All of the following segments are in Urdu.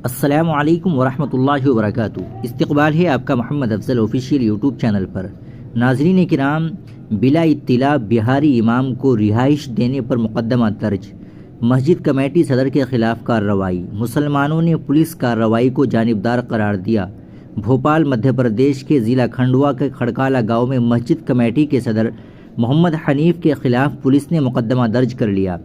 السلام علیکم ورحمۃ اللہ وبرکاتہ۔ استقبال ہے آپ کا محمد افضل آفیشیل یوٹیوب چینل پر۔ ناظرین کرام، بلا اطلاع بہاری امام کو رہائش دینے پر مقدمہ درج، مسجد کمیٹی صدر کے خلاف کارروائی، مسلمانوں نے پولیس کارروائی کو جانبدار قرار دیا۔ بھوپال مدھیہ پردیش کے ضلع کھنڈوا کے کھڑکالا گاؤں میں مسجد کمیٹی کے صدر محمد حنیف کے خلاف پولیس نے مقدمہ درج کر لیا۔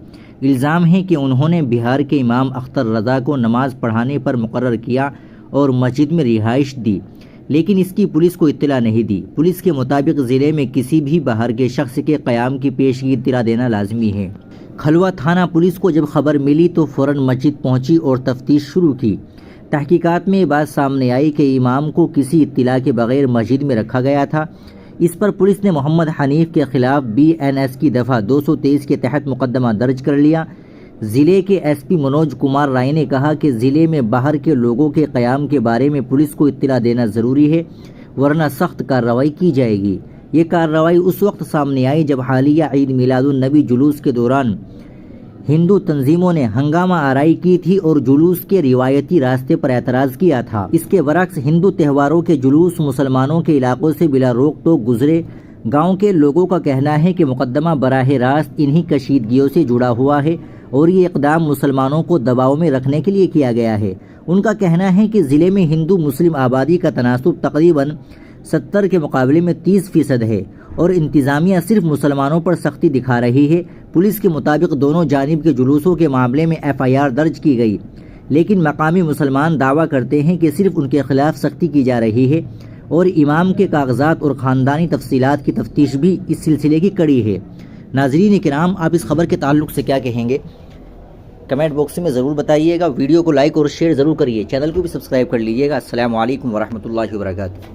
الزام ہے کہ انہوں نے بہار کے امام اختر رضا کو نماز پڑھانے پر مقرر کیا اور مسجد میں رہائش دی، لیکن اس کی پولیس کو اطلاع نہیں دی۔ پولیس کے مطابق ضلع میں کسی بھی باہر کے شخص کے قیام کی پیشگی اطلاع دینا لازمی ہے۔ کھلوا تھانہ پولیس کو جب خبر ملی تو فوراً مسجد پہنچی اور تفتیش شروع کی۔ تحقیقات میں یہ بات سامنے آئی کہ امام کو کسی اطلاع کے بغیر مسجد میں رکھا گیا تھا۔ اس پر پولیس نے محمد حنیف کے خلاف BNS کی دفعہ 223 کے تحت مقدمہ درج کر لیا۔ ضلع کے SP منوج کمار رائے نے کہا کہ ضلع میں باہر کے لوگوں کے قیام کے بارے میں پولیس کو اطلاع دینا ضروری ہے، ورنہ سخت کارروائی کی جائے گی۔ یہ کارروائی اس وقت سامنے آئی جب حالیہ عید میلاد النبی جلوس کے دوران ہندو تنظیموں نے ہنگامہ آرائی کی تھی اور جلوس کے روایتی راستے پر اعتراض کیا تھا۔ اس کے برعکس ہندو تہواروں کے جلوس مسلمانوں کے علاقوں سے بلا روک ٹوک گزرے۔ گاؤں کے لوگوں کا کہنا ہے کہ مقدمہ براہ راست انہی کشیدگیوں سے جڑا ہوا ہے اور یہ اقدام مسلمانوں کو دباؤ میں رکھنے کے لیے کیا گیا ہے۔ ان کا کہنا ہے کہ ضلع میں ہندو مسلم آبادی کا تناسب تقریباً 70 کے مقابلے میں 30% ہے اور انتظامیہ صرف مسلمانوں پر سختی دکھا رہی ہے۔ پولیس کے مطابق دونوں جانب کے جلوسوں کے معاملے میں FIR درج کی گئی، لیکن مقامی مسلمان دعویٰ کرتے ہیں کہ صرف ان کے خلاف سختی کی جا رہی ہے اور امام کے کاغذات اور خاندانی تفصیلات کی تفتیش بھی اس سلسلے کی کڑی ہے۔ ناظرین کرام، آپ اس خبر کے تعلق سے کیا کہیں گے؟ کمنٹ باکس میں ضرور بتائیے گا۔ ویڈیو کو لائک اور شیئر ضرور کریے، چینل کو بھی سبسکرائب کر لیجیے گا۔ السلام علیکم ورحمۃ اللہ وبرکاتہ۔